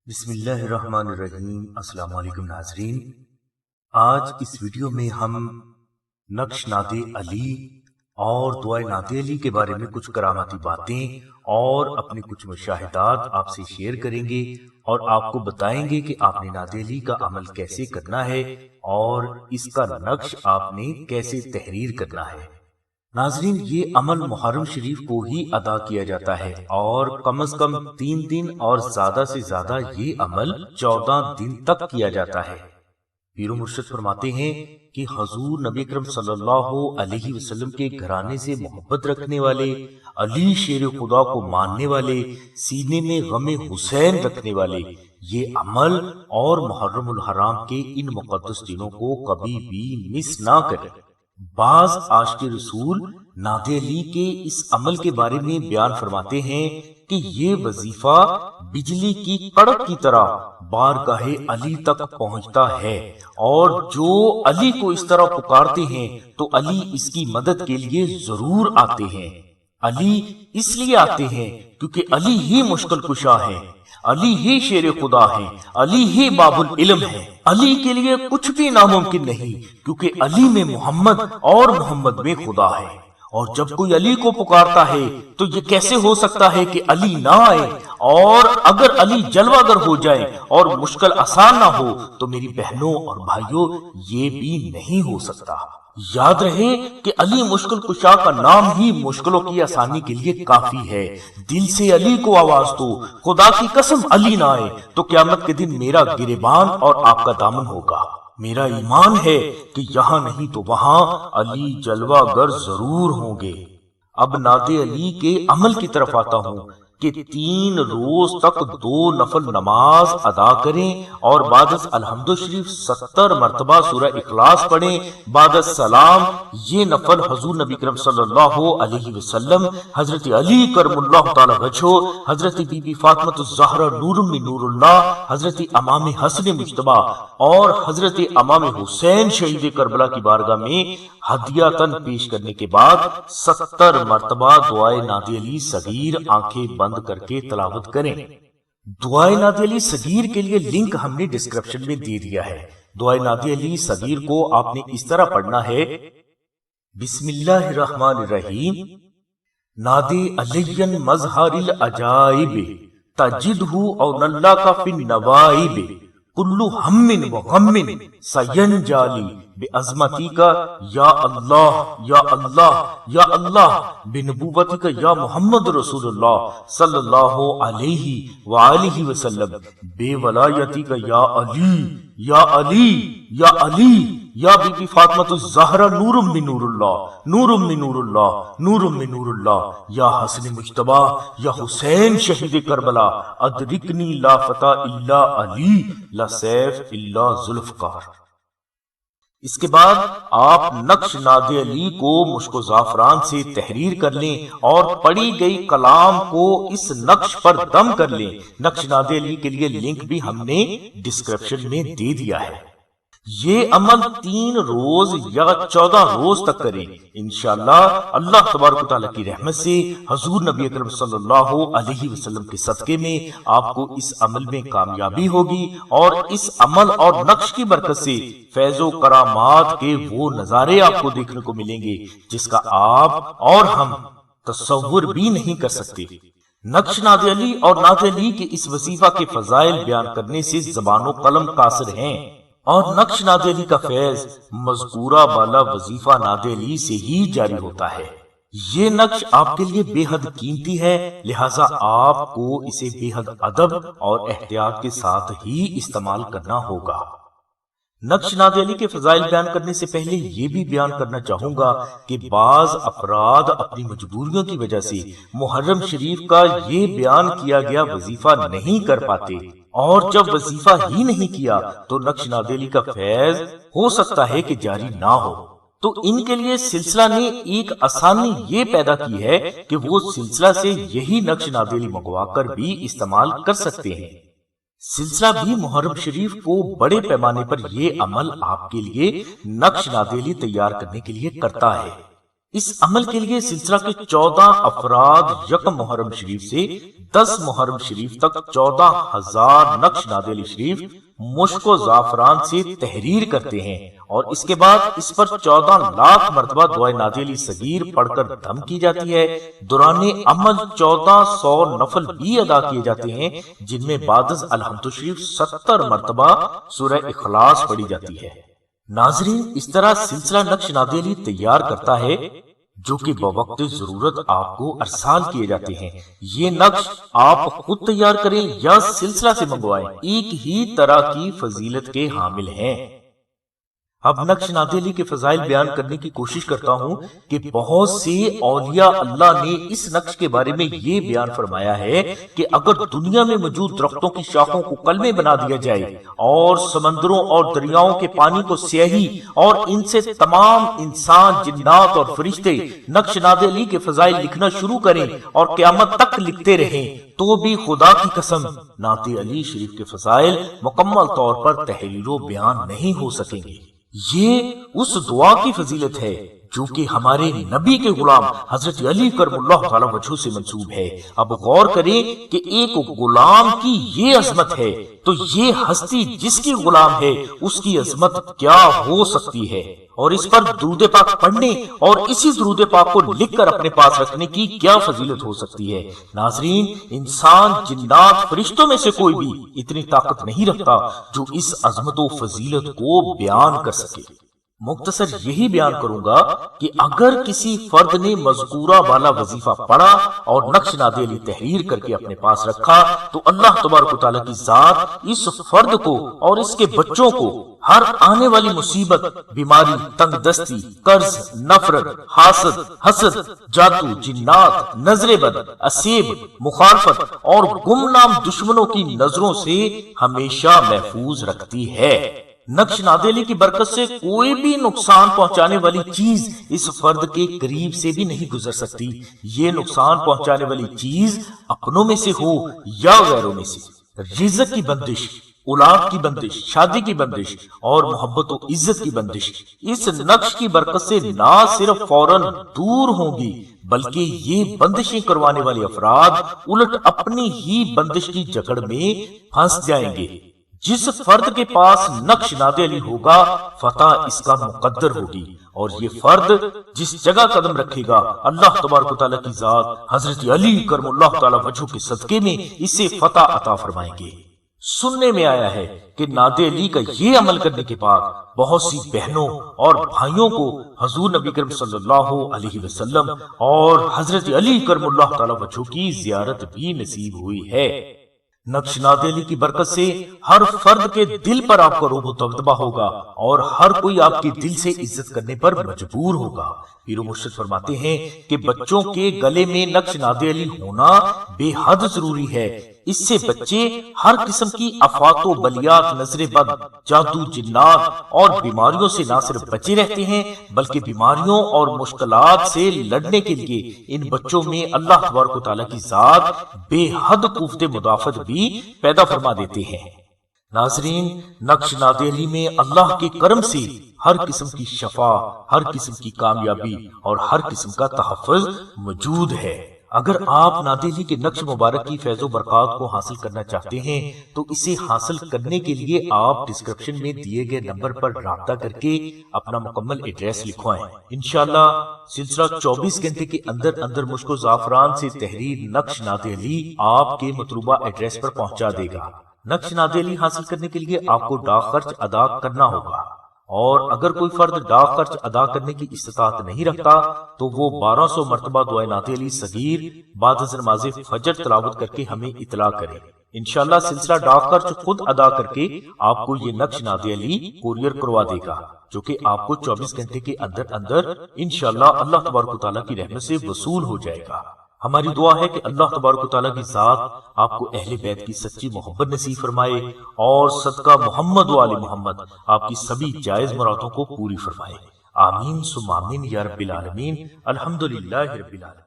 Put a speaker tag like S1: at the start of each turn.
S1: بسم اللہ الرحمن الرحیم۔ السلام علیکم ناظرین، آج اس ویڈیو میں ہم نقش ناد علی اور دعائے ناد علی کے بارے میں کچھ کراماتی باتیں اور اپنے کچھ مشاہدات آپ سے شیئر کریں گے اور آپ کو بتائیں گے کہ آپ نے ناد علی کا عمل کیسے کرنا ہے اور اس کا نقش آپ نے کیسے تحریر کرنا ہے۔ ناظرین، یہ عمل محرم شریف کو ہی ادا کیا جاتا ہے اور کم از کم 3 دن اور زیادہ سے زیادہ یہ عمل 14 دن تک کیا جاتا ہے۔ پیر و مرشد فرماتے ہیں کہ حضور نبی اکرم صلی اللہ علیہ وسلم کے گھرانے سے محبت رکھنے والے، علی شیر خدا کو ماننے والے، سینے میں غم حسین رکھنے والے یہ عمل اور محرم الحرام کے ان مقدس دنوں کو کبھی بھی مس نہ کریں۔ بعض عاشق رسول ناد علی کے اس عمل کے بارے میں بیان فرماتے ہیں کہ یہ وظیفہ بجلی کی کڑک کی طرح بارگاہ علی تک پہنچتا ہے، اور جو علی کو اس طرح پکارتے ہیں تو علی اس کی مدد کے لیے ضرور آتے ہیں۔ علی اس لیے آتے ہیں کیونکہ علی ہی مشکل کشا ہے، علی ہی شیر خدا ہے، علی ہی باب العلم ہے۔ علی کے لیے کچھ بھی ناممکن نہیں کیونکہ علی میں محمد اور محمد میں خدا ہے، اور جب کوئی علی کو پکارتا ہے تو یہ کیسے ہو سکتا ہے کہ علی نہ آئے؟ اور اگر علی جلوہ گر ہو جائے اور مشکل آسان نہ ہو تو میری بہنوں اور بھائیوں یہ بھی نہیں ہو سکتا۔ یاد رہے کہ علی مشکل کشا کا نام ہی مشکلوں کی آسانی کے لیے کافی ہے۔ دل سے علی کو آواز دو، خدا کی قسم علی نہ آئے تو قیامت کے دن میرا گریبان اور آپ کا دامن ہوگا۔ میرا ایمان ہے کہ یہاں نہیں تو وہاں علی جلوہ گر ضرور ہوں گے۔ اب ناد علی کے عمل کی طرف آتا ہوں کہ 3 روز تک 2 نفل نماز ادا کریں اور بعد از الحمد شریف 70 مرتبہ سورہ اخلاص پڑھیں۔ بعد از سلام یہ نفل حضور نبی کرم صلی اللہ علیہ وسلم، حضرت علی کرم اللہ تعالی وجہہ، حضرت بی بی فاطمہ الزہرا نور من نور اللہ، حضرت امام حسن مجتبی اور حضرت امام حسین شہید کربلا کی بارگاہ میں ہدیۃً پیش کرنے کے بعد 70 مرتبہ دعائے ناد علی صغیر آنکھیں بند کر کے تلاوت کریں۔ دعائے ناد علی صغیر کے لیے لنک ہم نے ڈسکرپشن میں دے دیا ہے۔ دعائے ناد علی صغیر کو آپ نے اس طرح پڑھنا ہے: بسم اللہ الرحمن الرحیم، ناد علی مظہر العجائب تجدہ او اللہ کا فی النوائب، کل ہم و غم سینجالی بعظمتی کا یا اللہ یا اللہ یا اللہ، بنبوتی کا یا محمد رسول اللہ صلی اللہ علیہ وآلہ وسلم، بے ولایتی کا یا علی یا علی یا علی، یا بی بی فاطمہ الزہرا نور من نور اللہ، نور من نور اللہ، نور من نور اللہ، یا حسن مجتبی یا حسین شہید کربلا، ادرکنی لا فتح الا علی لا سیف الا ذوالفقار۔ اس کے بعد آپ نقش ناد علی کو مشک و زعفران سے تحریر کر لیں اور پڑھی گئی کلام کو اس نقش پر دم کر لیں۔ نقش ناد علی کے لیے لنک بھی ہم نے ڈسکرپشن میں دے دیا ہے۔ یہ عمل 3 روز یا 14 روز تک کریں۔ انشاءاللہ اللہ تبارک و تعالیٰ کی رحمت سے حضور نبی اکرم صلی اللہ علیہ وسلم کے صدقے میں آپ کو اس عمل میں کامیابی ہوگی، اور اس عمل اور نقش کی برکت سے فیض و کرامات کے وہ نظارے آپ کو دیکھنے کو ملیں گے جس کا آپ اور ہم تصور بھی نہیں کر سکتے۔ نقش ناد علی اور ناد علی کے اس وظیفہ کے فضائل بیان کرنے سے زبان و قلم قاصر ہیں، اور نقش ناد علی کا فیض مذکورہ بالا وظیفہ ناد علی سے ہی جاری ہوتا ہے۔ یہ نقش آپ کے لیے بے حد قیمتی ہے، لہٰذا آپ کو اسے بے حد ادب اور احتیاط کے ساتھ ہی استعمال کرنا ہوگا۔ نقش ناد علی کے فضائل بیان کرنے سے پہلے یہ بھی بیان کرنا چاہوں گا کہ بعض افراد اپنی مجبوریوں کی وجہ سے محرم شریف کا یہ بیان کیا گیا وظیفہ نہیں کر پاتے، اور جب وظیفہ ہی نہیں کیا تو نقش ناد علی کا فیض ہو سکتا ہے کہ جاری نہ ہو۔ تو ان کے لیے سلسلہ نے ایک آسانی یہ پیدا کی ہے کہ وہ سلسلہ سے یہی نقش ناد علی منگوا کر بھی استعمال کر سکتے ہیں۔ سلسلہ بھی محرم شریف کو بڑے پیمانے پر یہ عمل آپ کے لیے نقش ناد علی تیار کرنے کے لیے کرتا ہے۔ اس عمل کے لیے سلسلہ کے 14 افراد یکم محرم شریف سے 10 محرم شریف تک 14,000 نقش نادے علی شریف مشک و زعفران سے تحریر کرتے ہیں، اور اس کے بعد اس پر 14 لاکھ مرتبہ دعائے نادے علی صغیر پڑھ کر دم کی جاتی ہے۔ دوران عمل 1400 نفل بھی ادا کیے جاتے ہیں، جن میں بعد از الحمد شریف 70 مرتبہ سورہ اخلاص پڑھی جاتی ہے۔ ناظرین، اس طرح سلسلہ نقش نادے علی تیار کرتا ہے، جو کہ بوقت ضرورت آپ کو ارسال کیے جاتے ہیں۔ یہ نقش آپ خود تیار کریں یا سلسلہ سے منگوائیں، ایک ہی طرح کی فضیلت کے حامل ہیں۔ اب نقش نادے علی کے فضائل بیان کرنے کی کوشش کرتا ہوں کہ بہت سے اولیاء اللہ نے اس نقش کے بارے میں یہ بیان فرمایا ہے کہ اگر دنیا میں موجود درختوں کی شاخوں کو قلمیں بنا دیا جائے اور سمندروں اور دریاؤں کے پانی کو سیاہی، اور ان سے تمام انسان، جنات اور فرشتے نقش نادے علی کے فضائل لکھنا شروع کریں اور قیامت تک لکھتے رہیں، تو بھی خدا کی قسم نعت علی شریف کے فضائل مکمل طور پر تحریر و بیان نہیں ہو سکیں گے۔ یہ اس دعا کی فضیلت ہے جو کہ ہمارے نبی کے غلام حضرت علی کرم اللہ تعالی وجہ سے منسوب ہے۔ اب غور کریں کہ ایک غلام کی یہ عظمت ہے تو یہ ہستی جس کی غلام ہے اس کی عظمت کیا ہو سکتی ہے، اور اس پر درود پاک پڑھنے اور اسی درود پاک کو لکھ کر اپنے پاس رکھنے کی کیا فضیلت ہو سکتی ہے۔ ناظرین، انسان، جنات، فرشتوں میں سے کوئی بھی اتنی طاقت نہیں رکھتا جو اس عظمت و فضیلت کو بیان کر سکے۔ مختصر یہی بیان کروں گا کہ اگر کسی فرد نے مذکورہ والا وظیفہ پڑھا اور نقش نادے علی تحریر کر کے اپنے پاس رکھا تو اللہ تبارک و تعالیٰ کی ذات اس فرد کو اور اس کے بچوں کو ہر آنے والی مصیبت، بیماری، تنگ دستی، قرض، نفرت، حاسد، حسد، جادو، جنات، نظر بد، اسیب، مخالفت اور گمنام دشمنوں کی نظروں سے ہمیشہ محفوظ رکھتی ہے۔ نقش نادے علی کی برکت سے کوئی بھی نقصان پہنچانے والی چیز اس فرد کے قریب سے بھی نہیں گزر سکتی، یہ نقصان پہنچانے والی چیز اپنوں میں سے ہو یا غیروں میں سے۔ رزق کی بندش، اولاد کی بندش، شادی کی بندش اور محبت و عزت کی بندش اس نقش کی برکت سے نہ صرف فوراً دور ہوں گی، بلکہ یہ بندشیں کروانے والے افراد الٹ اپنی ہی بندش کی جکڑ میں پھنس جائیں گے۔ جس فرد کے پاس نقش نادے علی ہوگا فتح اس کا مقدر ہوگی، اور یہ فرد جس جگہ قدم رکھے گا اللہ تبارک و تعالیٰ کی ذات حضرت علی کرم اللہ تعالیٰ وجہ کے صدقے میں اسے فتح عطا فرمائیں گے۔ سننے میں آیا ہے کہ نادے علی کا یہ عمل کرنے کے بعد بہت سی بہنوں اور بھائیوں کو حضور نبی کرم صلی اللہ علیہ وسلم اور حضرت علی کرم اللہ تعالیٰ وجہ کی زیارت بھی نصیب ہوئی ہے۔ نقش نادے علی کی برکت سے ہر فرد کے دل پر آپ کا رعب و دبدبہ ہوگا اور ہر کوئی آپ کے دل سے عزت کرنے پر مجبور ہوگا۔ پیر و مرشد فرماتے ہیں کہ بچوں کے گلے میں نقش نادے علی ہونا بے حد ضروری ہے، اس سے بچے ہر قسم کی آفات و بلیات، نظر بد، جادو، جنات اور بیماریوں سے نہ صرف بچے رہتے ہیں بلکہ بیماریوں اور مشکلات سے لڑنے کے لیے ان بچوں میں اللہ تبارک و تعالیٰ کی ذات بے حد قوت مدافعت بھی پیدا فرما دیتے ہیں۔ ناظرین، نقش نادے علی میں اللہ کے کرم سے ہر قسم کی شفا، ہر قسم کی کامیابی اور ہر قسم کا تحفظ موجود ہے۔ اگر آپ نادے علی کے نقش مبارک کی فیض و برکات کو حاصل کرنا چاہتے ہیں تو اسے حاصل کرنے کے لیے آپ ڈسکرپشن میں دیے گئے نمبر پر رابطہ کر کے اپنا مکمل ایڈریس لکھوائیں۔ انشاءاللہ سلسلہ 24 گھنٹے کے اندر اندر مشک و زعفران سے تحریر نقش نادے علی آپ کے مطلوبہ ایڈریس پر پہنچا دے گا۔ نقش نادے علی حاصل کرنے کے لیے آپ کو ڈاک خرچ ادا کرنا ہوگا، اور اگر کوئی فرد ڈاک خرچ ادا کرنے کی استطاعت نہیں رکھتا تو وہ 1200 مرتبہ دعائے نعت علی صغیر بعد از نماز فجر تلاوت کر کے ہمیں اطلاع کرے۔ انشاءاللہ سلسلہ ڈاک خرچ خود ادا کر کے آپ کو یہ نقش نعت علی کوریئر کروا دے گا، جو کہ آپ کو 24 گھنٹے کے اندر اندر انشاءاللہ اللہ تبارک و تعالیٰ کی رحمت سے وصول ہو جائے گا۔ ہماری دعا ہے کہ اللہ تبارک و تعالیٰ کی ذات آپ کو اہل بیت کی سچی محبت نصیب فرمائے اور صدقہ محمد و آل محمد آپ کی سبھی جائز مرادوں کو پوری فرمائے۔ آمین ثم آمین یا رب العالمین۔ الحمدللہ رب العالمین۔